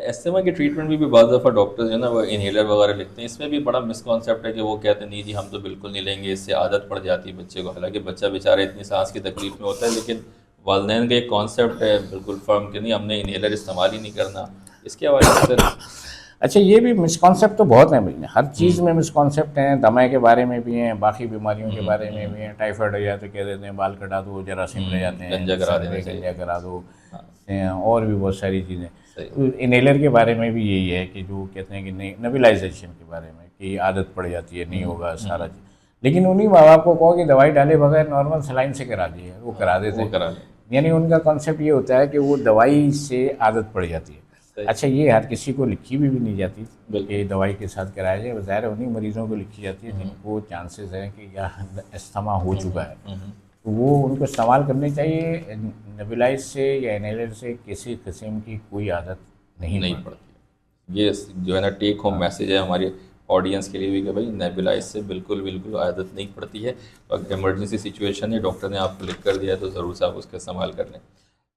Asthma की treatment भी बाद दफ़ा डॉक्टर जो है ना वो इनहेलर वगैरह लिखते हैं। इसमें भी बड़ा मिसकॉन्सेप्ट है कि वो कहते हैं नहीं जी हम तो बिल्कुल नहीं लेंगे, इससे आदत पड़ जाती है बच्चे को। हालांकि बच्चा बेचारा इतनी सांस की तकलीफ में होता है, लेकिन वालदैन का एक कॉन्सेप्ट है बिल्कुल फर्म कि नहीं हमने इनहेलर इस्तेमाल ही नहीं करना। इसके हवाले से सर। अच्छा, ये भी मिसकॉन्सेप्ट तो बहुत हैं भाई, हर चीज़ हम्म में मिसकॉन्सेप्ट हैं। दमा के बारे में भी हैं, बाकी बीमारियों के बारे में हम्म। भी हैं। टाइफाइड हो जाए तो कह देते हैं बाल कटा दो, जरासीम रह जाते गंजा हैं, करा सर देना में चाहिए। गंजा करा दो, हाँ। और भी बहुत सारी चीज़ें। सही। तो इनहेलर के बारे में भी यही है कि जो कहते हैं कि नहीं, नेबुलाइजेशन के बारे में कि आदत पड़ जाती है, नहीं होगा सारा हम्म। चीज़। लेकिन उन्हीं माँ बाप को कहो कि दवाई डाले बगैर नॉर्मल सलाइन से करा दिए, वो हाँ करा देते वो हैं। करा लेंगे। यानी उनका कॉन्सेप्ट ये होता है कि वो दवाई से आदत पड़ जाती है। सही। अच्छा, ये हर किसी को लिखी भी नहीं जाती बिल्कुल। कि दवाई के साथ कराया जाए। ज़ाहिर है उन्हीं मरीज़ों को लिखी जाती है हम्म जिनको चांसेस हैं कि या अस्थमा हो चुका है, हम्म। तो वो उनको इस्तेमाल करनी चाहिए। नेबुलाइज से या इनहेलर से किसी किस्म की कोई आदत नहीं नहीं पड़ती। पड़ती। ये जो है ना टेक होम हाँ। मैसेज है हमारे ऑडियंस के लिए भी कि भाई नेबुलाइज से बिल्कुल बिल्कुल आदत नहीं पड़ती है। तो अगर इमरजेंसी सिचुएशन है, डॉक्टर ने आपको लिख कर दिया है, तो ज़रूर से आप उसका इस्तेमाल कर लें।